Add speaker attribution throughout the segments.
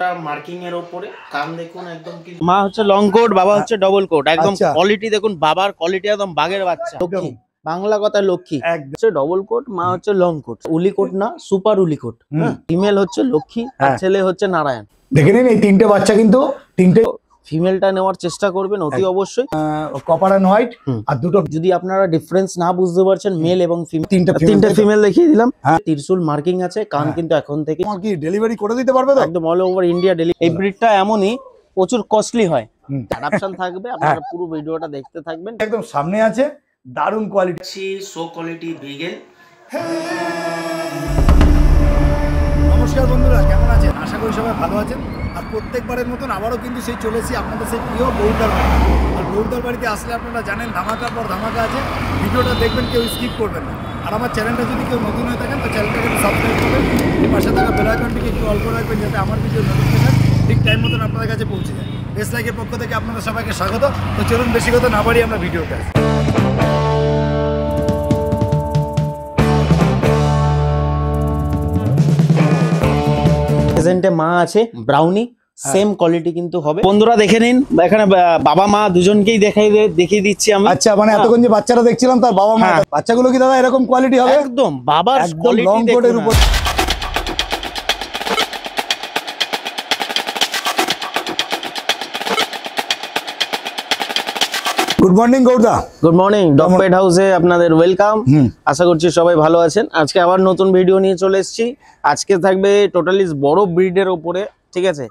Speaker 1: Marking এর উপরে কান দেখুন একদম কি মা হচ্ছে লং কোট, বাবা হচ্ছে ডবল কোট। একদম কোয়ালিটি দেখুন, বাবার কোয়ালিটি একদম বাঘের বাচ্চা, লক্ষ্মী, বাংলা কথায় লক্ষ্মী। হচ্ছে ডবল কোট, মা হচ্ছে লং কোট, উলি কোট না সুপার উলি কোট। ফিমেল হচ্ছে লক্ষ্মী আর ছেলে হচ্ছে নারায়ণ।
Speaker 2: দেখে নিন এই তিনটে বাচ্চা, কিন্তু তিনটে
Speaker 1: ফিমেলটা নেওয়ার চেষ্টা করবেন অতি অবশ্যই।
Speaker 2: কপার এন্ড হোয়াইট আর দুটো।
Speaker 1: যদি আপনারা ডিফারেন্স না বুঝতে পারছেন মেল এবং ফিমেল, তিনটে ফিমেল দেখিয়ে দিলাম। ত্রিশূল মার্কিং আছে, কান কিন্তু এখন থেকে
Speaker 2: কি ডেলিভারি করে দিতে পারবে তো
Speaker 1: একদম অল ওভার ইন্ডিয়া ডেলিভারি। এই ব্রিডটা এমনই প্রচুর কস্টলি হয়, অ্যাডাপশন থাকবে। আপনারা পুরো ভিডিওটা দেখতে থাকবেন।
Speaker 2: একদম সামনে আছে দারুন কোয়ালিটি,
Speaker 1: সো কোয়ালিটি বিগেল।
Speaker 2: নমস্কার বন্ধুরা, কেমন আছেন? আশা করি সবাই ভালো আছেন। আর প্রত্যেকবারের মতন আবারও কিন্তু সেই চলেছি আপনাদের সেই প্রিয় গৌরদার বাড়ি। আর গৌরদার বাড়িতে আসলে আপনারা জানেন ধামাকার পর ধামাকা আছে। ভিডিওটা দেখবেন, কেউ স্কিপ করবেন না। আর আমার চ্যানেলটা যদি কেউ নতুন হয়ে থাকেন তো চ্যানেলটাকে একটু সাবস্ক্রাইব করবেন, পাশে থাকা বেল আইকনটিকে একটু অল করে রাখবেন যাতে আমার ভিডিও নোটিফিকেশন ঠিক টাইম মতন আপনাদের কাছে পৌঁছে যায়। বেস্ট লাইকের পক্ষ থেকে আপনাদের সবাইকে স্বাগত। তো চলুন বেশি কথা না বাড়িয়ে আমরা ভিডিওটা
Speaker 1: প্রেজেন্টে মা আছে ব্রাউনি, সেম কোয়ালিটি কিন্তু হবে। বন্ধুরা দেখে নিন, এখানে বাবা মা দুজনকেই দেখিয়ে দিচ্ছি আমি।
Speaker 2: আচ্ছা, মানে এতক্ষণ যে বাচ্চারা দেখছিলাম তার বাবা মা, বাচ্চাগুলো কি দাদা এরকম কোয়ালিটি হবে?
Speaker 1: একদম বাবার কোয়ালিটি
Speaker 2: লং কোটের উপর। গুড মর্নিং গৌরদা।
Speaker 1: গুড মর্নিং, ডগ পেট হাউসে আপনাদের ওয়েলকাম। আশা করছি সবাই ভালো আছেন। আজকে আবার নতুন ভিডিও নিয়ে চলে এসেছি। আজকে থাকবে টোটালি বড় ব্রিডের উপরে, ঠিক আছে?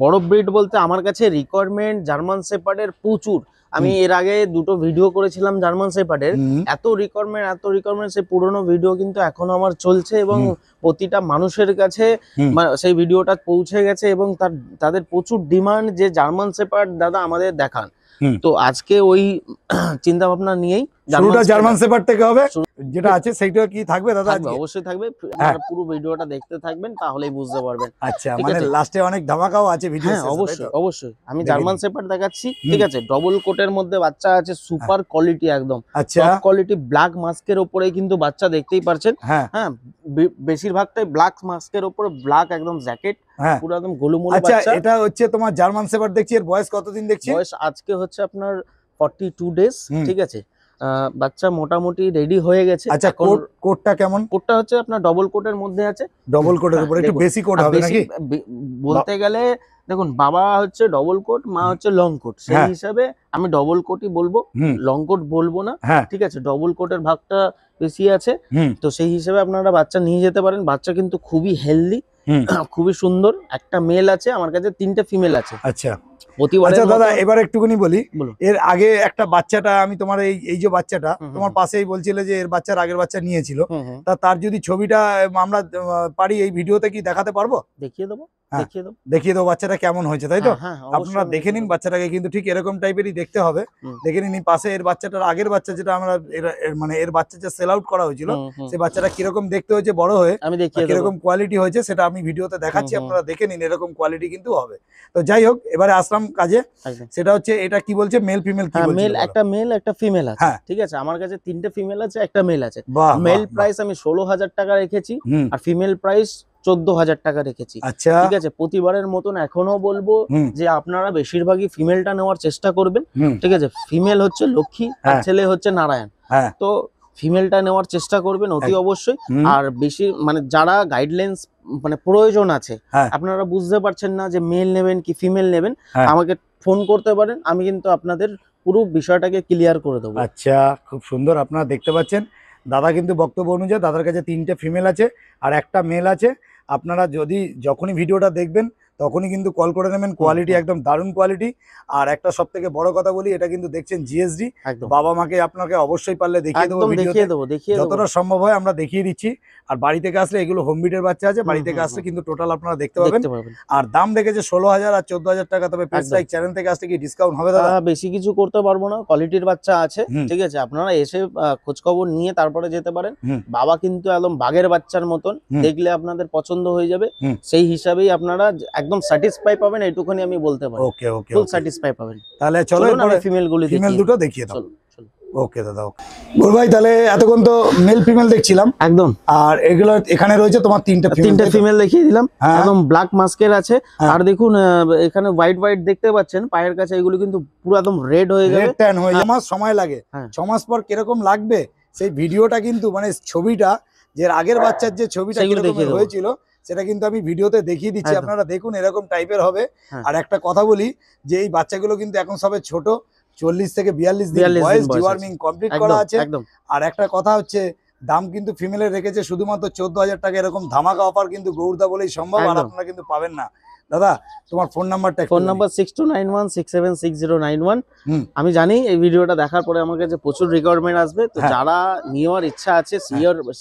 Speaker 1: বড় ব্রিড বলতে আমার কাছে রিকোয়ারমেন্ট জার্মান শেপার্ডের প্রচুর। আমি এর আগে দুটো ভিডিও করেছিলাম জার্মান শেপার্ডের, এত রিকোয়ারমেন্ট সেই পুরোনো ভিডিও কিন্তু এখনো আমার চলছে এবং প্রতিটা মানুষের কাছে সেই ভিডিওটা পৌঁছে গেছে এবং তাদের প্রচুর ডিমান্ড যে জার্মান শেপার্ড দাদা আমাদের দেখান। তো আজকে ওই চিন্তা ভাবনা নিয়েই
Speaker 2: জার্মান শেপার্ড থেকে হবে, যেটা আছে সেইটা কি থাকবে দাদা?
Speaker 1: অবশ্যই থাকবে, পুরো ভিডিওটা দেখতে থাকবেন তাহলেই বুঝতে পারবেন।
Speaker 2: আচ্ছা, মানে লাস্টে অনেক ধামাকাও আছে ভিডিও।
Speaker 1: হ্যাঁ অবশ্যই আমি জার্মান শেপার্ড দেখাচ্ছি, ঠিক আছে? ডবল কোটের মধ্যে বাচ্চা আছে, সুপার কোয়ালিটি একদম টপ কোয়ালিটি, ব্ল্যাক মাস্কের উপরে কিন্তু বাচ্চা দেখতেই পারছেন। হ্যাঁ, বেশিরভাগটাই ব্ল্যাক মাস্কের উপরে ব্ল্যাক একদম জ্যাকেট, পুরো একদম গোলুমোলু বাচ্চা।
Speaker 2: আচ্ছা, এটা হচ্ছে তোমার জার্মান শেপার্ড দেখছি, এর বয়স কতদিন দেখছি?
Speaker 1: বয়স আজকে হচ্ছে আপনার 42 ডেজ, ঠিক আছে? বাচ্চা মোটামুটি রেডি হয়ে গেছে।
Speaker 2: আচ্ছা, কোটটা কেমন?
Speaker 1: কোটটা হচ্ছে আপনার ডবল কোটের মধ্যে আছে।
Speaker 2: ডবল কোটের উপরে একটু বেশি কোট হবে নাকি?
Speaker 1: বলতে গেলে দেখুন, বাবা হচ্ছে ডবল কোট, মা হচ্ছে লং কোট, সেই হিসাবে আমি ডবল কোটই বলবো, লং কোট বলবো না, ঠিক আছে? ডবল কোটের ভাগটা বেশি আছে, তো সেই হিসাবে আপনারা বাচ্চা নিয়ে যেতে পারেন। বাচ্চা কিন্তু খুবই হেলদি, খুবই সুন্দর। একটা মেল আছে আমার কাছে, তিনটে ফিমেল আছে।
Speaker 2: আচ্ছা আচ্ছা দাদা, এবার একটুখানি বলি, এর আগে একটা বাচ্চাটা আমি তোমার এই যে বাচ্চাটা তোমার পাশেই বলছিলে যে এর বাচ্চার আগের বাচ্চা নিয়েছিল, তার যদি ছবিটা আমরা পারি এই ভিডিওতে কি দেখাতে পারবো?
Speaker 1: দেখিয়ে দেবো
Speaker 2: বাচ্চাটা কেমন হয়েছে, তাই তো? আপনারা দেখে নিন বাচ্চাটাকে, কিন্তু ঠিক এরকম টাইপেরই দেখতে হবে। দেখে নিন পাশে এর বাচ্চাটার আগের বাচ্চা, যেটা আমরা মানে এর বাচ্চা যে সেল আউট করা হয়েছিল, সেই বাচ্চাটা কিরকম দেখতে হয়েছে বড় হয়ে, কিরকম কোয়ালিটি হয়েছে সেটা আমি ভিডিওতে দেখাচ্ছি, আপনারা দেখে নিন। এরকম কোয়ালিটি কিন্তু হবে। তো যাই হোক, এবারে আসলাম কাজে। সেটা হচ্ছে, এটা কি বলছে, মেল ফিমেল?
Speaker 1: মেল একটা ফিমেল আছে, ঠিক আছে? আমার কাছে তিনটে ফিমেল আছে, একটা মেল আছে। মেল প্রাইস আমি 16,000 টাকা রেখেছি আর ফিমেল প্রাইস 14,000 টাকা রেখেছি।
Speaker 2: আচ্ছা,
Speaker 1: ঠিক আছে? প্রতিবারের মতন এখনো বলবো যে আপনারা বেশিরভাগই ফিমেলটা নেওয়ার চেষ্টা করবেন, ঠিক আছে? ফিমেল হচ্ছে লক্ষ্মী আর ছেলে হচ্ছে নারায়ণ। তো ফিমেলটা নেওয়ার চেষ্টা করবেন অতি অবশ্যই। আর বেশি মানে যারা গাইডলাইন্স মানে প্রয়োজন আছে, আপনারা বুঝতে পারছেন না যে মেল নেবেন কি ফিমেল নেবেন, আমাকে ফোন করতে পারেন, আমি কিন্তু আপনাদের পুরো বিষয়টাকে ক্লিয়ার করে দেবো।
Speaker 2: আচ্ছা, খুব সুন্দর। আপনারা দেখতে পাচ্ছেন দাদা কিন্তু বক্তব্য অনুযায়ী দাদার কাছে তিনটে ফিমেল আছে আর একটা মেল আছে। আপনারা যখনই ভিডিওটা দেখবেন তখনই কিন্তু কল করে নেবেন। কোয়ালিটি একদম দারুণ কোয়ালিটি। আর একটা সব থেকে বড় কথা বলি, এটা কিন্তু দেখছেন জিএসডি। বাবা মাকে আপনাকে অবশ্যই পারলে দেখিয়ে দেবো, যতটা সম্ভব হয় আমরা দেখিয়ে দিচ্ছি। আর বাড়ি থেকে আসলে এগুলো হোম বিটের বাচ্চা আছে, বাড়ি থেকে আসলে কিন্তু টোটাল আপনারা দেখতে পাবেন। আর দাম দেখেছে 16,000 আর 14,000 টাকা। তবে পেজ লাইক চ্যানেল থেকে আসলে কি ডিসকাউন্ট হবে দাদা?
Speaker 1: বেশি কিছু করতে পারবো না, কোয়ালিটির বাচ্চা আছে, ঠিক আছে? আপনারা এসে খোঁজ খবর নিয়ে তারপরে যেতে পারেন। বাবা কিন্তু একদম বাঘের বাচ্চার মতন, দেখলে আপনাদের পছন্দ হয়ে যাবে। সেই হিসাবেই আপনারা একদম স্যাটিসফাই পাবেন, এইটুকুনি আমি বলতে পারি।
Speaker 2: ওকে,
Speaker 1: ফুল স্যাটিসফাই পাবেন।
Speaker 2: তাহলে চলো
Speaker 1: ফিমেল দুটো দেখিয়ে দাও।
Speaker 2: ওকে দাদা, ওকে গোল ভাই, তাহলে এতক্ষণ তো মেল ফিমেল দেখছিলাম,
Speaker 1: একদম।
Speaker 2: আর এগুলো এখানে রয়েছে তোমার তিনটে
Speaker 1: ফিমেল দেখিয়ে দিলাম,
Speaker 2: হ্যাঁ।
Speaker 1: একদম ব্ল্যাক মাস্কের আছে।
Speaker 2: হ্যাঁ।
Speaker 1: আর দেখুন এখানে হোয়াইট হোয়াইট দেখতে পাচ্ছেন পায়ের কাছে, এগুলো কিন্তু পুরো একদম রেড হয়ে যাবে,
Speaker 2: রেড ট্যান হয়ে যাবে। 6 মাস সময় লাগে,
Speaker 1: হ্যাঁ।
Speaker 2: 6 মাস পর কিরকম লাগবে সেই ভিডিওটা কিন্তু মানে ছবিটা, যে আগের বাচ্চার যে ছবিটা
Speaker 1: সেগুলো
Speaker 2: কিরকম
Speaker 1: দেখিয়ে দেবো।
Speaker 2: হয়েছিল সেটা কিন্তু আমি ভিডিওতে দেখিয়ে দিচ্ছি,
Speaker 1: একদম।
Speaker 2: আপনারা দেখুন এরকম টাইপের হবে।
Speaker 1: হ্যাঁ।
Speaker 2: আর একটা কথা বলি যে এই বাচ্চাগুলো কিন্তু এখন সবে ছোট, 40 থেকে 42 দিন
Speaker 1: 42
Speaker 2: বয়স,
Speaker 1: দিন বয়স
Speaker 2: ডিওয়ার্মিং কমপ্লিট
Speaker 1: একদম
Speaker 2: করা আছে।
Speaker 1: একদম।
Speaker 2: আর একটা কথা হচ্ছে দাম কিন্তু ফিমেলের রেখেছে শুধুমাত্র 14,000 টাকা, এরকম ধামাকা অফার কিন্তু গৌরদা বলেই সম্ভব, আর
Speaker 1: একদম।
Speaker 2: আপনারা কিন্তু পাবেন না। দাদা তোমার ফোন নাম্বারটা
Speaker 1: ফোন নাম্বার 6291676091।
Speaker 2: হুম।
Speaker 1: আমি জানি এই ভিডিওটা দেখার পরে আমার কাছে প্রচুর রিকোয়ারমেন্ট আসবে, তো
Speaker 2: হ্যাঁ।
Speaker 1: যারা নেওয়ার ইচ্ছা আছে,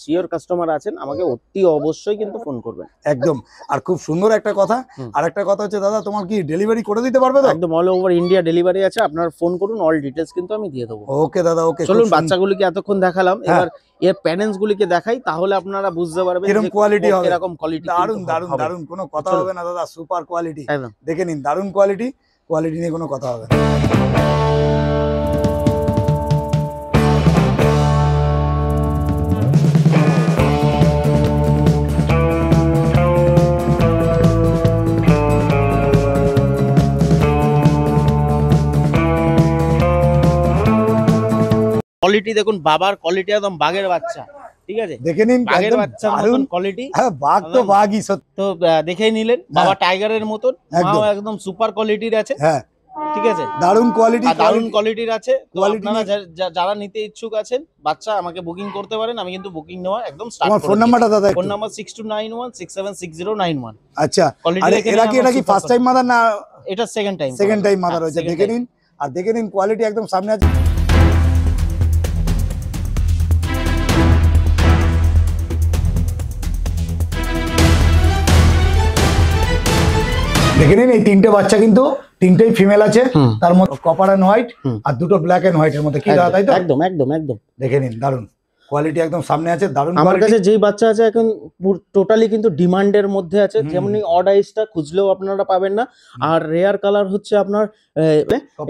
Speaker 1: শিওর কাস্টমার আছেন, আমাকে অতি অবশ্যই কিন্তু ফোন করবেন।
Speaker 2: একদম। আর খুব সুন্দর একটা কথা,
Speaker 1: হুম।
Speaker 2: আর একটা কথা হচ্ছে দাদা তোমার কি ডেলিভারি করে দিতে পারবে তো?
Speaker 1: একদম অল ওভার ইন্ডিয়া ডেলিভারি আছে, আপনার ফোন করুন, অল ডিটেলস কিন্তু আমি দিয়ে দেবো।
Speaker 2: ওকে দাদা, ওকে।
Speaker 1: চলুন বাচ্চাগুলিকে এতক্ষণ দেখালাম,
Speaker 2: হ্যাঁ।
Speaker 1: এবার এর প্যারেন্টস গুলিকে দেখাই, তাহলে আপনারা বুঝতে পারবেন
Speaker 2: কিরকম কোয়ালিটি হবে,
Speaker 1: এরকম কোয়ালিটি।
Speaker 2: দারুন দারুন দারুন, কোনো কথা
Speaker 1: চলুন।
Speaker 2: হবে না দাদা, সুপার কোয়ালিটি।
Speaker 1: একদম।
Speaker 2: দেখে নিন, দারুন কোয়ালিটি, কোয়ালিটি নিয়ে কোনো কথা হবে না।
Speaker 1: কোয়ালিটি দেখুন, বাবার কোয়ালিটি একদম বাঘের বাচ্চা, ঠিক আছে,
Speaker 2: দেখে নিন
Speaker 1: বাঘের
Speaker 2: একদম
Speaker 1: বাচ্চার
Speaker 2: দারুন
Speaker 1: মতন কোয়ালিটি।
Speaker 2: হ্যাঁ, বাঘ তো বাঘই সত্যি।
Speaker 1: তো দেখেই নিলেন, বাবা টাইগারের মতন,
Speaker 2: একদম।
Speaker 1: মাও একদম সুপার কোয়ালিটির আছে,
Speaker 2: হ্যাঁ,
Speaker 1: ঠিক আছে,
Speaker 2: দারুন কোয়ালিটি,
Speaker 1: আর দারুন কোয়ালিটির আছে। তো
Speaker 2: quality
Speaker 1: আপনারা যারা নিতে ইচ্ছুক আছেন বাচ্চা, আমাকে বুকিং করতে পারেন, আমি কিন্তু বুকিং নেওয়া একদম
Speaker 2: তোমার
Speaker 1: স্টার্ট
Speaker 2: ফোন নাম্বারটা দাদা
Speaker 1: ফোন
Speaker 2: একটু।
Speaker 1: নাম্বার 6291676091।
Speaker 2: আচ্ছা,
Speaker 1: Quality
Speaker 2: আর
Speaker 1: দেখে
Speaker 2: এরা
Speaker 1: নিন,
Speaker 2: কি
Speaker 1: আমার
Speaker 2: ফার্স্ট
Speaker 1: super
Speaker 2: টাইম মাদার না
Speaker 1: এটা সেকেন্ড টাইম
Speaker 2: মাদার হয়েছে? দেখে নিন, আর দেখে নিন কোয়ালিটি একদম সামনে আছে। দেখে নিন এই তিনটে বাচ্চা কিন্তু তিনটেই ফিমেল আছে,
Speaker 1: হুম।
Speaker 2: তার মধ্যে কপার এন্ড হোয়াইট
Speaker 1: হুম।
Speaker 2: আর দুটো ব্ল্যাক এন্ড হোয়াইট এর মধ্যে, কি দাদা তাই তো?
Speaker 1: একদম একদম একদম।
Speaker 2: দেখে নিন, দারুন কোয়ালিটি একদম সামনে আছে, দারুন
Speaker 1: আমার
Speaker 2: কোয়ালিটি।
Speaker 1: কাছে যেই বাচ্চা আছে এখন টোটালি কিন্তু ডিমান্ডের মধ্যে আছে,
Speaker 2: হুম।
Speaker 1: যেমন অড আইসটা খুঁজলেও আপনারা পাবেন না। আর রেয়ার কালার হচ্ছে আপনার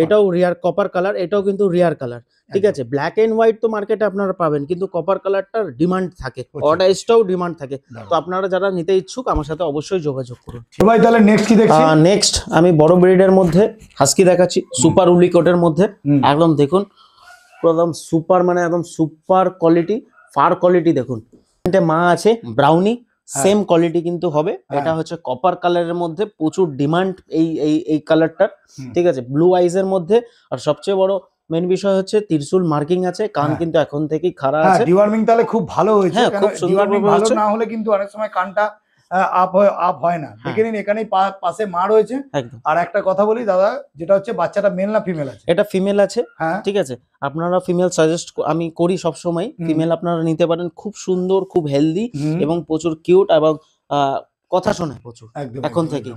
Speaker 1: এটাও রেয়ার কপার কালার, এটাও কিন্তু রেয়ার কালার, ঠিক আছে। ব্ল্যাক এন্ড হোয়াইট তো মার্কেটে আপনারা পাবেন, কিন্তু কপার কালারটার ডিমান্ড থাকে, অড আইসটাও ডিমান্ড থাকে। তো আপনারা যারা নিতে ইচ্ছুক আমার সাথে অবশ্যই যোগাযোগ করুন।
Speaker 2: ভাই তাহলে নেক্সট কি দেখছি?
Speaker 1: নেক্সট আমি বড় ব্রিডের মধ্যে হাস্কি দেখাচ্ছি, সুপার উলিকোটের মধ্যে। একদম দেখুন একদম সুপার, মানে একদম সুপার কোয়ালিটি, ফার কোয়ালিটি দেখুন। মা আছে ব্রাউনি, সেম কোয়ালিটি কিন্তু হবে। এটা হচ্ছে কপার কালারের মধ্যে, প্রচুর ডিমান্ড এই কালারটার, ঠিক আছে, ব্লু আইজ এর মধ্যে। আর সবচেয়ে বড় মেন বিষয় হচ্ছে ত্রিশূল মার্কিং আছে, কান কিন্তু এখন থেকেই খাড়া আছে।
Speaker 2: ডিওয়ার্মিং তাহলে খুব ভালো হয়েছে,
Speaker 1: হ্যাঁ, খুব সুন্দর
Speaker 2: ডিওয়ার্মিং ভালো
Speaker 1: হয়েছে।
Speaker 2: না হলে কিন্তু অনেক সময় কানটা আপ হয় না। দেখে নিন এখানেই পাশে মা রয়েছে।
Speaker 1: একদম।
Speaker 2: আর একটা কথা বলি দাদা, যেটা হচ্ছে বাচ্চাটা মেল না ফিমেল আছে?
Speaker 1: এটা ফিমেল আছে,
Speaker 2: হ্যাঁ,
Speaker 1: ঠিক আছে। আপনারা ফিমেল সাজেস্ট আমি করি সব সময়, ফিমেল আপনারা নিতে পারেন, খুব সুন্দর, খুব হেলদি এবং প্রচুর কিউট, এবং কথা শোনে প্রচুর
Speaker 2: একদম
Speaker 1: এখন থেকে,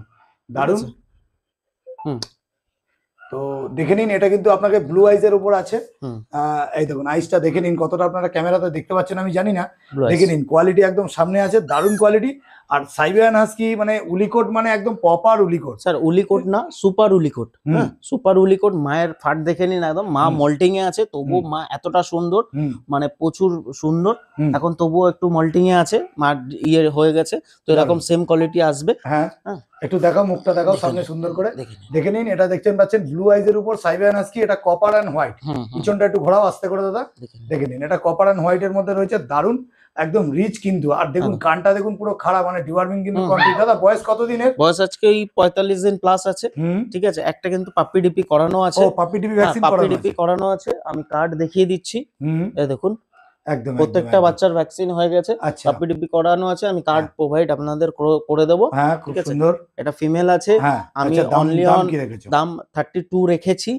Speaker 2: দারুন।
Speaker 1: হুম।
Speaker 2: তো দেখে নিন, এটা কিন্তু আপনাকে ব্লু আইজ এর উপর আছে।
Speaker 1: হুম।
Speaker 2: এই দেখুন আইসটা দেখে নিন, কতটা আপনারা ক্যামেরাতে দেখতে পাচ্ছেন আমি জানি না।
Speaker 1: Blue eyes।
Speaker 2: দেখে নিন কোয়ালিটি একদম সামনে আছে, দারুন কোয়ালিটি। আর সাইবেরিয়ান হাস্কি মানে উলিকোট, মানে একদম প্রপার উলিকোট।
Speaker 1: স্যার উলিকোট না, সুপার উলিকোট। হ্যাঁ, সুপার উলিকোট। মায়ের ফাট দেখে নিন, একদম মা মল্টিং এ আছে, তবুও মা এতটা সুন্দর, মানে প্রচুর সুন্দর। এখন তবুও একটু মল্টিং এ আছে, মা ইয়ে হয়ে গেছে, তো এরকম সেম কোয়ালিটি আসবে।
Speaker 2: হ্যাঁ, একটু দেখাও, মুখটা দেখাও সামনে সুন্দর করে। দেখে নিন, এটা দেখতেন পাচ্ছেন ব্লু আইজ এর উপর সাইবেরিয়ান হাস্কি, এটা কপার এন্ড হোয়াইট। পিছনটা একটু ঘোরাও আস্তে করে দাদা, দেখে নিন, এটা কপার এন্ড হোয়াইট এর মধ্যে রয়েছে, দারুন একদম রিচ কিন্তু। আর দেখুন কানটা দেখুন পুরো খাড়া, মানে ডিওয়ার্মিং কিন্তু কমপ্লিট। দাদা বয়স কত দিনের?
Speaker 1: বয়স আজকে এই 45 দিন প্লাস আছে, ঠিক আছে। একটা কিন্তু পাপ্পি ডিপি করানো আছে।
Speaker 2: ও, পাপ্পি ডিপি ভ্যাকসিন
Speaker 1: করানো আছে, আমি কার্ড দেখিয়ে দিচ্ছি। এই দেখুন
Speaker 2: একদম
Speaker 1: প্রত্যেকটা বাচ্চার ভ্যাকসিন হয়ে গেছে,
Speaker 2: আচ্ছা,
Speaker 1: পাপ্পি ডিপি করানো আছে, আমি কার্ড প্রোভাইড আপনাদের করে দেবো।
Speaker 2: হ্যাঁ, খুব সুন্দর।
Speaker 1: এটা ফিমেল আছে, আমি অনলি অন দাম 32 রেখেছি,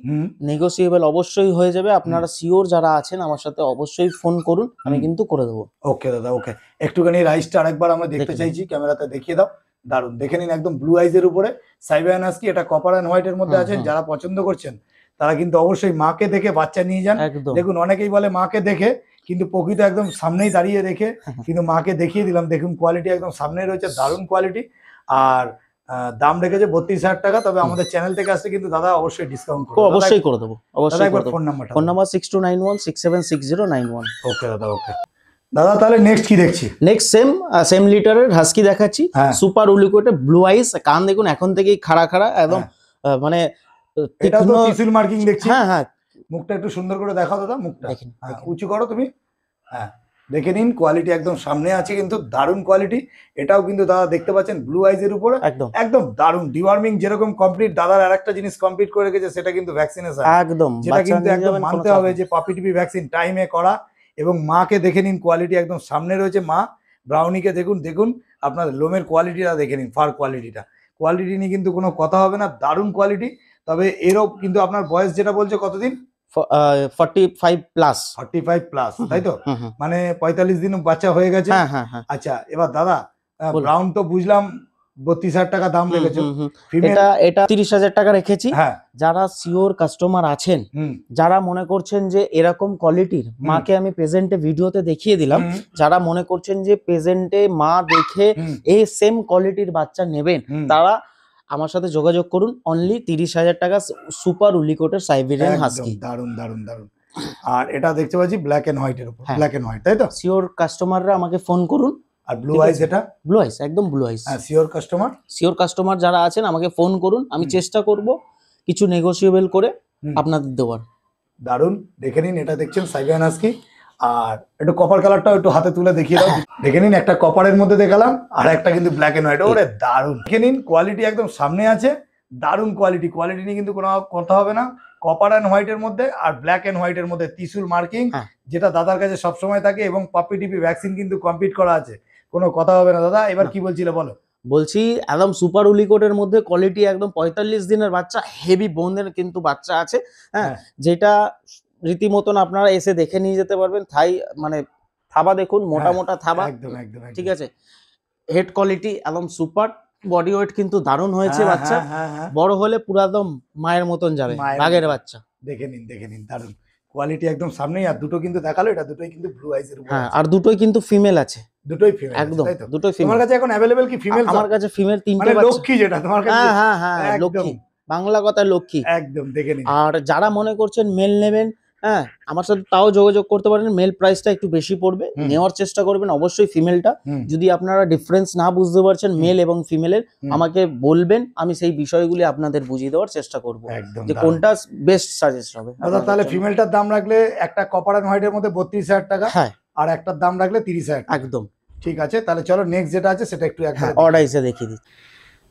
Speaker 1: নেগোসিয়েবল অবশ্যই হয়ে যাবে। আপনারা শিওর যারা আছেন আমার সাথে অবশ্যই ফোন করুন, আমি কিন্তু করে দেবো।
Speaker 2: ওকে দাদা, ওকে। একটুখানি রাইসটা আরেকবার আমরা দেখতে চাইছি, ক্যামেরাতে দেখিয়ে দাও। দারুন, দেখে নিন একদম ব্লু আইজ এর উপরে সাইবেরিয়ান হাস্কি, এটা কপার এন্ড হোয়াইট এর মধ্যে আছে। যারা পছন্দ করছেন তারা কিন্তু অবশ্যই মাকে দেখে বাচ্চা নিয়ে যান। দেখুন অনেকেই বলে মাকে দেখে, কিন্তু প্রকৃত একদম সামনেই দাঁড়িয়ে দেখে কিন্তু মাকে দেখিয়ে দিলাম। দেখুন কোয়ালিটি একদম সামনে রয়েছে, দারুণ কোয়ালিটি। আর দাম রেখেছে 32,000 টাকা। তবে আমাদের চ্যানেল থেকে আসলে কিন্তু দাদা অবশ্যই ডিসকাউন্ট
Speaker 1: তো
Speaker 2: করবে।
Speaker 1: অবশ্যই করে দেবো, অবশ্যই করে দেবো।
Speaker 2: ফোন নাম্বারটা
Speaker 1: ফোন নাম্বার 6291676091।
Speaker 2: ওকে দাদা, ওকে দাদা। তাহলে নেক্সট কি দেখছি?
Speaker 1: নেক্সট সেম লিটারের হাস্কি দেখাচ্ছি,
Speaker 2: হ্যাঁ।
Speaker 1: সুপার উলিকোটে ব্লু আইস। কান দেখুন এখন থেকেই খাড়া খাড়া একদম, মানে
Speaker 2: এটা তো
Speaker 1: তীক্ষ্ণ।
Speaker 2: ত্রিশূল মার্কিং দেখছি।
Speaker 1: হ্যাঁ হ্যাঁ,
Speaker 2: মুখটা একটু সুন্দর করে দেখাও দাদা, মুখটা
Speaker 1: দেখেন, দেখেন।
Speaker 2: উঁচু করো তুমি। হ্যাঁ, দেখে নিন, কোয়ালিটি একদম সামনে আছে, কিন্তু দারুণ কোয়ালিটি। এটাও কিন্তু দাদা দেখতে পাচ্ছেন ব্লু আইজের উপরে
Speaker 1: একদম
Speaker 2: একদম দারুণ ডিওয়ার্মিং যেরকম কমপ্লিট। দাদার আরেকটা জিনিস কমপ্লিট করে রেখেছে, সেটা কিন্তু ভ্যাকসিনেশন।
Speaker 1: একদম,
Speaker 2: যেটা
Speaker 1: বাচ্চা
Speaker 2: কিন্তু
Speaker 1: নিয়ে
Speaker 2: একদম
Speaker 1: যাবেন, কোনো
Speaker 2: মানতে
Speaker 1: চাপ
Speaker 2: হবে
Speaker 1: নেই।
Speaker 2: যে পাপি টিপি ভ্যাকসিন টাইমে করা। এবং মাকে দেখে নিন, কোয়ালিটি একদম সামনে রয়েছে। মা ব্রাউনিকে দেখুন, দেখুন আপনার লোমের কোয়ালিটিটা দেখে নিন, ফার কোয়ালিটিটা। কোয়ালিটি নিয়ে কিন্তু কোনো কথা হবে না, দারুণ কোয়ালিটি। তবে এরও কিন্তু আপনার বয়স যেটা বলছে কতদিন?
Speaker 1: 45 প্লাস।
Speaker 2: 45 প্লাস, তাই তো?
Speaker 1: হুম, হুম।
Speaker 2: মানে 45 দিন বাচ্চা হয়ে গেছে।
Speaker 1: হ্যাঁ হ্যাঁ হ্যাঁ।
Speaker 2: আচ্ছা, এবার দাদা
Speaker 1: বলুন।
Speaker 2: ব্রাউন তো বুঝলাম 32,000 টাকা দাম রেখেছো। ফিমেল
Speaker 1: এটা 30,000 টাকা রেখেছি।
Speaker 2: হ্যাঁ,
Speaker 1: যারা সিওর কাস্টমার আছেন,
Speaker 2: হুম,
Speaker 1: যারা মনে করছেন যে এরকম কোয়ালিটির মাকে আমি প্রেজেন্টে ভিডিওতে দেখিয়ে দিলাম,
Speaker 2: হুম,
Speaker 1: যারা মনে করছেন যে প্রেজেন্টে মা দেখে
Speaker 2: হুম,
Speaker 1: এই সেম কোয়ালিটির বাচ্চা নেবেন,
Speaker 2: হুম।
Speaker 1: তারা আমার সাথে যোগাযোগ করুন। অনলি 30,000 টাকা সুপার উলিকোটের সাইবেরিয়ান
Speaker 2: একদম
Speaker 1: হাস্কি।
Speaker 2: দারুণ দারুণ দারুণ। আর এটা দেখতে পাচ্ছি ব্ল্যাক এন্ড হোয়াইটের উপর,
Speaker 1: হ্যাঁ।
Speaker 2: ব্ল্যাক এন্ড হোয়াইট, তাই তো?
Speaker 1: সিওর কাস্টমাররা আমাকে ফোন করুন।
Speaker 2: আর ব্লু
Speaker 1: ঠিক
Speaker 2: আইজ
Speaker 1: আছে।
Speaker 2: এটা?
Speaker 1: ব্লু আইস, একদম ব্লু আইস।
Speaker 2: হ্যাঁ, সিওর কাস্টমার।
Speaker 1: সিওর কাস্টমার যারা আছেন আমাকে ফোন করুন, আমি
Speaker 2: হুম।
Speaker 1: চেষ্টা করব কিছু নেগোসিয়েবল করে
Speaker 2: হুম।
Speaker 1: আপনাদের দেওয়ার।
Speaker 2: দারুণ, দেখে নিন। এটা দেখছেন সাইবেরিয়ান হাস্কি। আর একটু কপার কালারটাও একটু হাতে তুলে দেখিয়ে দাও। দেখে নিন, একটা কপারের মধ্যে দেখালাম, আর একটা কিন্তু ব্ল্যাক এন্ড হোয়াইট। ওরে দারুণ, দেখে নিন কোয়ালিটি একদম সামনে আছে, দারুণ কোয়ালিটি। কোয়ালিটি নিয়ে কিন্তু কোনো কথা হবে না। কপার অ্যান্ড হোয়াইটের মধ্যে আর ব্ল্যাক এন্ড হোয়াইটের মধ্যে ত্রিশূল মার্কিং,
Speaker 1: হ্যাঁ।
Speaker 2: যেটা দাদার কাছে সবসময় থাকে। এবং পাপি টিপি ভ্যাকসিন কিন্তু কমপ্লিট করা আছে, কোনো কথা হবে না। দাদা এবার
Speaker 1: না।
Speaker 2: কি বলছিলে বলো?
Speaker 1: বলছি একদম সুপার উলিকোটের মধ্যে কোয়ালিটি একদম 45 দিনের বাচ্চা, হেভি বোনের কিন্তু বাচ্চা আছে। হ্যাঁ,
Speaker 2: হ্যাঁ।
Speaker 1: যেটা রীতিমতন আপনারা এসে দেখে নিয়ে যেতে পারবেন। থাই মানে থাবা দেখুন, মোটা
Speaker 2: হ্যাঁ,
Speaker 1: মোটা থাবা।
Speaker 2: একদম একদম একদম।
Speaker 1: ঠিক আছে, হেড কোয়ালিটি একদম সুপার, বডি ওয়েট কিন্তু দারুণ হয়েছে
Speaker 2: হ্যাঁ,
Speaker 1: বাচ্চা।
Speaker 2: হ্যাঁ, হ্যাঁ, হ্যাঁ।
Speaker 1: বড় হলে পুরো একদম মায়ের মতন যাবে,
Speaker 2: মায়ের
Speaker 1: বাঘের
Speaker 2: মতন।
Speaker 1: বাচ্চা।
Speaker 2: দেখে নিন, দেখে নিন, দারুণ কোয়ালিটি একদম সামনেই। আর দুটো কিন্তু দেখালো, এটা দুটোই কিন্তু ব্লু আইজের উপর
Speaker 1: হ্যাঁ,
Speaker 2: আছে।
Speaker 1: আর দুটোই কিন্তু ফিমেল আছে,
Speaker 2: দুটোই ফিমেল
Speaker 1: একদম
Speaker 2: তাই তো?
Speaker 1: দুটোই
Speaker 2: তোমার
Speaker 1: ফিমেল।
Speaker 2: কাছে এখন অ্যাভেলেবেল কি ফিমেল?
Speaker 1: আমার কাছে ফিমেল 3টে
Speaker 2: মানে
Speaker 1: বাচ্চা।
Speaker 2: লক্ষ্মী, যেটা তোমার কাছে
Speaker 1: হ্যাঁ হ্যাঁ হ্যাঁ,
Speaker 2: একদম
Speaker 1: লক্ষ্মী, বাংলা কথায় লক্ষ্মী।
Speaker 2: একদম দেখে নিন।
Speaker 1: আর যারা মনে করছেন মেল নেবেন, হ্যাঁ, আমার সাথে তাও যোগাযোগ করতে পারেন। মেল প্রাইসটা একটু বেশি পড়বে,
Speaker 2: হুম।
Speaker 1: নেওয়ার চেষ্টা করবেন অবশ্যই ফিমেলটা।
Speaker 2: হুম,
Speaker 1: যদি আপনারা ডিফারেন্স না বুঝতে পারছেন মেল এবং ফিমেলের,
Speaker 2: হুম।
Speaker 1: আমাকে বলবেন, আমি সেই বিষয়গুলি আপনাদের বুঝিয়ে দেওয়ার চেষ্টা করব
Speaker 2: একদম
Speaker 1: যে
Speaker 2: দারুণ।
Speaker 1: কোনটা বেস্ট সাজেস্ট হবে
Speaker 2: দাদা
Speaker 1: আপনাদের
Speaker 2: তাহলে
Speaker 1: জন্য।
Speaker 2: ফিমেলটার দাম রাখলে একটা কপার অ্যান্ড হোয়াইটের মধ্যে 32,000 টাকা,
Speaker 1: হ্যাঁ
Speaker 2: আর একটার দাম রাখলে 30,000 টাকা।
Speaker 1: একদম।
Speaker 2: ঠিক আছে, তাহলে চলো নেক্সট যেটা আছে সেটা একটু একবার
Speaker 1: হ্যাঁ, অড আইসে দেখিয়ে দিচ্ছি।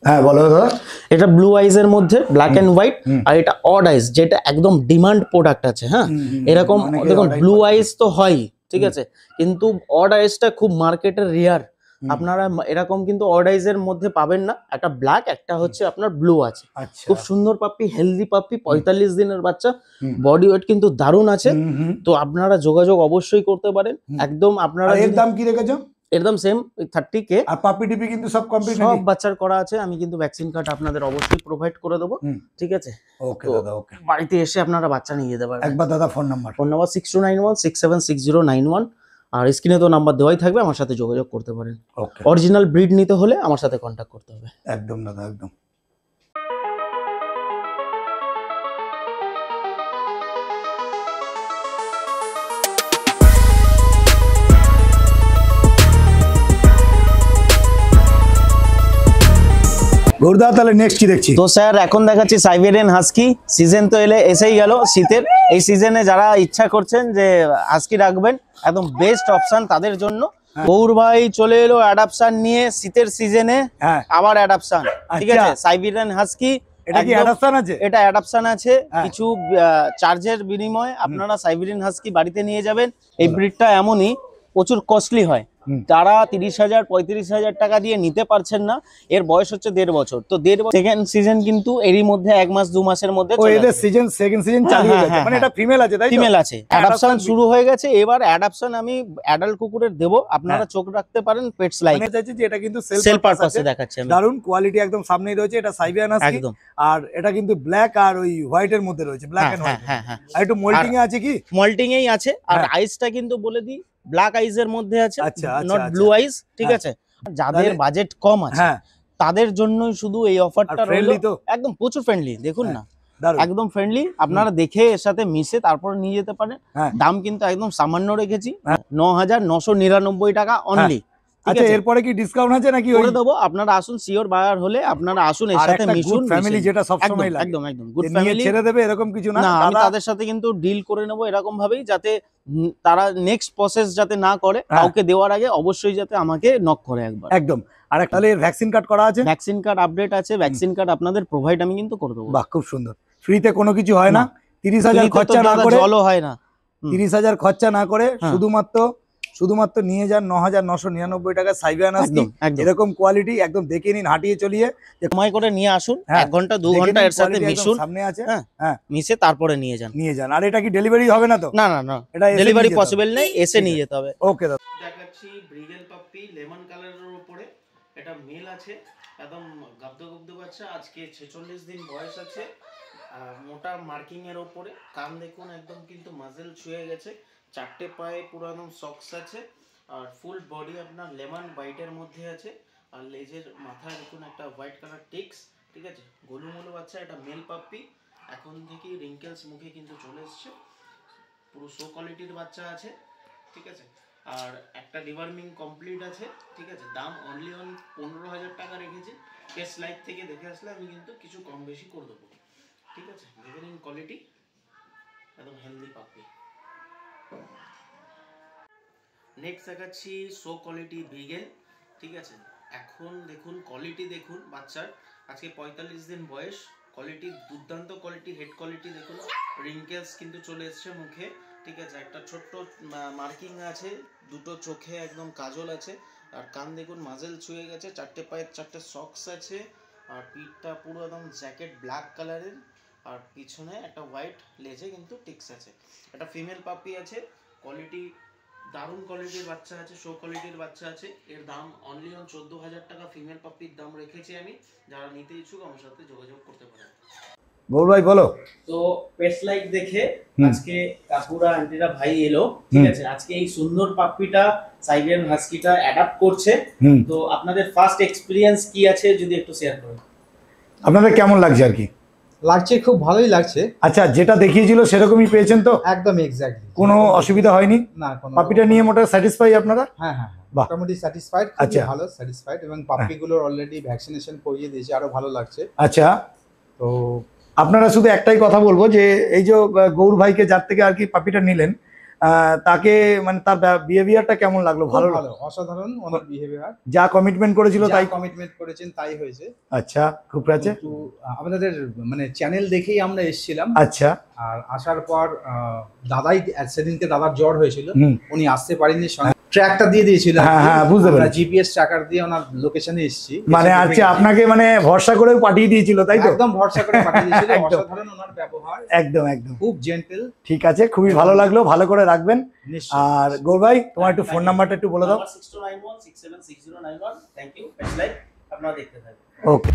Speaker 2: হ্যাঁ বলো দাদা।
Speaker 1: এটা ব্লু আইস এর মধ্যে ব্ল্যাক এন্ড হোয়াইট,
Speaker 2: হুম।
Speaker 1: আর এটা অড আইস, যেটা একদম ডিমান্ড প্রোডাক্ট আছে। হ্যাঁ,
Speaker 2: হুম, হুম,
Speaker 1: এরকম
Speaker 2: অনেকেই
Speaker 1: দেখুন,
Speaker 2: odd eye
Speaker 1: ব্লু
Speaker 2: পছন্দ
Speaker 1: আইস তো হয়, ঠিক
Speaker 2: হুম।
Speaker 1: আছে, কিন্তু অড আইসটা খুব মার্কেটের রেয়ার।
Speaker 2: হুম।
Speaker 1: আপনারা এরকম কিন্তু অড আইস এর মধ্যে পাবেন না। একটা ব্ল্যাক, একটা হচ্ছে আপনার ব্লু আছে।
Speaker 2: আচ্ছা।
Speaker 1: খুব সুন্দর পাপ্পি, হেলদি পাপ্পি, 45 দিনের বাচ্চা,
Speaker 2: হুম।
Speaker 1: বডি ওয়েট কিন্তু দারুণ আছে।
Speaker 2: হুম, হুম।
Speaker 1: তো আপনারা যোগাযোগ অবশ্যই করতে পারেন।
Speaker 2: হুম।
Speaker 1: একদম আপনারা
Speaker 2: আর এর
Speaker 1: যদি-
Speaker 2: দাম কি রেখেছো?
Speaker 1: একদম সেম 30K।
Speaker 2: আর পাপি টিপি কিন্তু সব কমপ্লিট
Speaker 1: সব
Speaker 2: নাকি?
Speaker 1: বাচ্চার করা আছে। আমি কিন্তু ভ্যাকসিন কার্ড আপনাদের অবশ্যই প্রোভাইড করে দেবো।
Speaker 2: হুম।
Speaker 1: ঠিক আছে,
Speaker 2: ওকে
Speaker 1: তো
Speaker 2: দাদা, ওকে।
Speaker 1: বাড়িতে এসে আপনারা বাচ্চা নিয়ে যেতে পারবেন।
Speaker 2: একবার দাদা ফোন নাম্বার।
Speaker 1: ফোন নাম্বার 6291676091, আর স্ক্রিনে তো নাম্বার দেওয়াই থাকবে, আমার সাথে যোগাযোগ করতে পারেন।
Speaker 2: ওকে,
Speaker 1: অরিজিনাল ব্রিড নিতে হলে আমার সাথে কন্ট্যাক্ট করতে হবে।
Speaker 2: একদম দাদা, একদম। গৌরদা তাহলে নেক্সট কি দেখছি?
Speaker 1: তো স্যার এখন দেখাচ্ছি সাইবেরিয়ান হাস্কি। সিজন তো এসেই গেল শীতের। এই সিজনে যারা ইচ্ছা করছেন যে হাস্কি রাখবেন, একদম বেস্ট অপশন তাদের জন্য। গৌর ভাই চলে এলো অ্যাডাপশন নিয়ে শীতের সিজনে,
Speaker 2: হ্যাঁ,
Speaker 1: আবার অ্যাডাপশন। ঠিক
Speaker 2: আচ্ছা।
Speaker 1: আছে, সাইবেরিয়ান হাস্কি।
Speaker 2: এটা কি
Speaker 1: একদম-
Speaker 2: অ্যাডাপশন আছে?
Speaker 1: এটা অ্যাডাপশন আছে।
Speaker 2: হ্যাঁ।
Speaker 1: কিছু চার্জের বিনিময়ে আপনারা সাইবেরিয়ান হাস্কি বাড়িতে নিয়ে যাবেন। এই ব্রিডটা এমনই প্রচুর কস্টলি হয়।
Speaker 2: হুম।
Speaker 1: তারা 30,000 35,000 টাকা দিয়ে নিতে পারছেন না। এর বয়স হচ্ছে 1.5 বছর। তো 1.5 বছর সেকেন্ড সিজন কিন্তু এরই মধ্যে 1 মাস 2 মাসের মধ্যে
Speaker 2: ও এদের সিজন সেকেন্ড সিজন চালু হয়ে
Speaker 1: হ্যাঁ,
Speaker 2: গেছে,
Speaker 1: হ্যাঁ,
Speaker 2: মানে এটা ফিমেল আছে তাই তো?
Speaker 1: ফিমেল আছে। অ্যাডাপশন
Speaker 2: Adoption
Speaker 1: শুরু হয়ে গেছে। এবার অ্যাডাপশন আমি অ্যাডাল্ট কুকুরের দেবো, আপনারা
Speaker 2: হ্যাঁ।
Speaker 1: চোখ রাখতে পারেন পেটস লাইক।
Speaker 2: মানে চাইছি যে এটা কিন্তু
Speaker 1: সেল
Speaker 2: সেল পারপাস
Speaker 1: পারপাসে
Speaker 2: আছে।
Speaker 1: দেখাচ্ছি আমি।
Speaker 2: দারুন কোয়ালিটি একদম সামনেই রয়েছে। এটা সাইবেরিয়ান হাস্কি,
Speaker 1: একদম।
Speaker 2: আর এটা কিন্তু ব্ল্যাক আর ওই হোয়াইটের মধ্যে রয়েছে, ব্ল্যাক
Speaker 1: হ্যাঁ
Speaker 2: এন্ড
Speaker 1: হ্যাঁ
Speaker 2: হোয়াইট।
Speaker 1: হ্যাঁ হ্যাঁ,
Speaker 2: আর একটু মোল্টিং এ আছে কি?
Speaker 1: মল্টিং এই আছে। আর
Speaker 2: হ্যাঁ।
Speaker 1: আইসটা কিন্তু বলে দিই ব্ল্যাক আইস এর মধ্যে আছে,
Speaker 2: আচ্ছা, আচ্ছা,
Speaker 1: নট
Speaker 2: আচ্ছা।
Speaker 1: ব্লু আইস। ঠিক
Speaker 2: হ্যাঁ।
Speaker 1: আছে, যাদের
Speaker 2: তাহলে-
Speaker 1: বাজেট কম আছে,
Speaker 2: হ্যাঁ,
Speaker 1: তাদের জন্যই শুধু এই অফারটা রইলো।
Speaker 2: ফ্রেন্ডলি তো
Speaker 1: একদম প্রচুর ফ্রেন্ডলি, দেখুন না
Speaker 2: দারুণ।
Speaker 1: একদম ফ্রেন্ডলি। আপনারা দেখে এর সাথে মিশে তারপর নিয়ে যেতে পারেন।
Speaker 2: হ্যাঁ।
Speaker 1: দাম কিন্তু একদম সামান্য রেখেছি,
Speaker 2: হ্যাঁ।
Speaker 1: 9,999 টাকা অনলি।
Speaker 2: আচ্ছা এরপরে কি ডিসকাউন্ট আছে নাকি?
Speaker 1: করে দেবো, আপনারা আসুন, সিওর বায়ার হলে আপনারা আসুন, এর সাথে মিশুন।
Speaker 2: ফ্যামিলি যেটা সব
Speaker 1: একদম
Speaker 2: সময় লাগে,
Speaker 1: একদম একদম গুড
Speaker 2: যে নিয়ে
Speaker 1: ফ্যামিলি
Speaker 2: ছেড়ে দেবে এরকম কিছু না।
Speaker 1: না, আমি তাদের সাথে কিন্তু ডিল করে নেবো এরকম ভাবেই, যাতে তারা নেক্সট প্রসেস যাতে না করে, কাউকে দেওয়ার আগে অবশ্যই যাতে আমাকে নক করে একবার।
Speaker 2: একদম। আর তাহলে ভ্যাকসিন কার্ড করা আছে?
Speaker 1: ভ্যাকসিন কার্ড আপডেট আছে, ভ্যাকসিন কার্ড আপনাদের প্রোভাইড আমি কিন্তু করে দেবো।
Speaker 2: বাহ, খুব সুন্দর। ফ্রিতে কোনো কিছু হয় না? 30,000 খরচা না করে,
Speaker 1: জলও হয় না,
Speaker 2: 30,000 খরচা না করে শুধুমাত্র নিয়ে যান 9,999 টাকা সাইবিয়ানাস। এরকম কোয়ালিটি একদম দেখে নিন, হাঁটিয়ে চলিয়ে
Speaker 1: সময় করে নিয়ে আসুন, 1 ঘন্টা 2 ঘন্টা এর সাথে মিশুন,
Speaker 2: সামনে আছে,
Speaker 1: হ্যাঁ মিশে তারপরে নিয়ে যান।
Speaker 2: আর এটা কি ডেলিভারি হবে না তো?
Speaker 1: না না না,
Speaker 2: এটা
Speaker 1: ডেলিভারি পসিবল নেই, এসে নিয়ে যেতে হবে।
Speaker 2: ওকে দাদা।
Speaker 1: দেখাচ্ছি ব্রিগেল পাপ্পি লেমন কালারের উপরে, এটা মেল আছে, একদম গাব্দ বাচ্চা, আজকে 46 দিন বয়স আছে, মোটা মার্কিং এর উপরে, কান দেখুন একদম কিন্তু মাজেল ছুঁয়ে গেছে, 4টে পায়ে পুরো একদম সক্স আছে, আর ফুল বডি আপনার লেমন হোয়াইটের মধ্যে আছে, আর লেজের মাথায় দেখুন একটা হোয়াইট কালার টিক্স, ঠিক আছে, গোলুমোলু বাচ্চা, এটা মেল পাপ্পি, এখন থেকে রিঙ্কেলস মুখে কিন্তু চলে এসছে, পুরো শো কোয়ালিটির বাচ্চা আছে, ঠিক আছে, আর একটা ডিওয়ার্মিং কমপ্লিট আছে, ঠিক আছে, দাম অনলি 15,000 টাকা রেখেছি। কেস লাইভ থেকে দেখে আসলে আমি কিন্তু কিছু কম বেশি করে দেবো, ঠিক আছে। দেখে নিন কোয়ালিটি, একদম হেলদি পাপ্পি। নেক্সট দেখাচ্ছি শো কোয়ালিটি বিগেল, ঠিক আছে, এখন দেখুন কোয়ালিটি দেখুন বাচ্চার, আজকে 45 দিন বয়স, কোয়ালিটি দুর্দান্ত কোয়ালিটি, হেড কোয়ালিটি দেখুন, রিঙ্কেলস কিন্তু চলে এসছে মুখে, ঠিক আছে, একটা ছোট্ট মার্কিং আছে, দুটো চোখে একদম কাজল আছে, আর কান দেখুন মাজেল ছুঁয়ে গেছে, 4টে পায়ে 4টে সক্স আছে, আর পিঠটা পুরো একদম জ্যাকেট ব্ল্যাক কালারের, আর পিছনে একটা হোয়াইট লেজে কিন্তু টিক্স আছে। একটা ফিমেল পাপি আছে, কোয়ালিটি দারুণ কোয়ালিটির বাচ্চা আছে, শো কোয়ালিটির বাচ্চা আছে, এর দাম অনলি 14,000 টাকা ফিমেল পাপির দাম রেখেছি আমি, যারা নিতে ইচ্ছুক আমার সাথে যোগাযোগ করতে পারেন।
Speaker 2: বল ভাই বলো।
Speaker 1: তো পেটস লাইক দেখে আজকে কাকুরা আন্টিরা ভাই এলো, ঠিক আছে, আজকে এই সুন্দর পাপ্পিটা সাইবেরিয়ান হাস্কিটা অ্যাডাপ্ট করছে, তো আপনাদের ফার্স্ট এক্সপেরিয়েন্স কি আছে যদি একটু শেয়ার করেন।
Speaker 2: আপনাদের কেমন লাগছে? আর কি
Speaker 3: লাগছে, খুব ভালোই লাগছে।
Speaker 2: আচ্ছা, যেটা দেখিয়েছিল সেরকমই পেয়েছেন তো?
Speaker 3: একদম এক্স্যাক্টলি,
Speaker 2: কোনো অসুবিধা হয়নি?
Speaker 3: না, কোনো।
Speaker 2: পাপিটা নিয়ে মোটা স্যাটিসফাই আপনারা?
Speaker 3: হ্যাঁ হ্যাঁ,
Speaker 2: বাহ।
Speaker 3: মোটামুটি স্যাটিসফাইড,
Speaker 2: আচ্ছা।
Speaker 3: ভালো স্যাটিসফাইড, এবং পাপ্পিগুলোর অলরেডি ভ্যাকসিনেশন করিয়ে দিয়েছি, আরো ভালো লাগছে।
Speaker 2: আচ্ছা,
Speaker 3: তো
Speaker 2: আপনারা শুধু একটাই কথা বলবো যে এই যে গৌর ভাইকে যার থেকে আর কি পাপিটা নিলেন, তাকে মানে তার বিহেভিয়ারটা কেমন লাগলো? ভালো,
Speaker 3: ভালো, অসাধারণ ওনার বিহেভিয়ার,
Speaker 2: যা কমিটমেন্ট করেছিল তাই
Speaker 3: কমিটমেন্ট করেছেন তাই হয়েছে।
Speaker 2: আচ্ছা, খুব আছে।
Speaker 3: কিন্তু আপনাদের মানে চ্যানেল দেখেই আমরা এসেছিলাম।
Speaker 2: আচ্ছা।
Speaker 3: আর আসার পর দাদাই, সেদিনকে দাদার জ্বর হয়েছিল, উনি আসতে পারেননি, সঙ্গে ট্র্যাকটা দিয়ে দিয়েছিল।
Speaker 2: হ্যাঁ, বুঝতে পারছি।
Speaker 3: জিপিএস ট্র্যাকার দিয়ে ওনার লোকেশনে এসেছি,
Speaker 2: মানে আচ্ছা, আপনাকে মানে ভরসা করেও পাঠিয়ে দিয়েছিল তাই তো?
Speaker 3: একদম ভরসা করে পাঠিয়ে দিয়েছিল। অসাধারণ ওনার ব্যবহার,
Speaker 2: একদম একদম
Speaker 3: খুব জেন্টল।
Speaker 2: ঠিক আছে, খুবই ভালো লাগলো, ভালো করে রাখবেন। আর গৌর ভাই, তোমার একটু ফোন নাম্বারটা একটু বলে দাও।
Speaker 1: 6291 676091। থ্যাংক ইউ, পেটস লাইক, আপনারা দেখতে থাকুন।
Speaker 2: ওকে।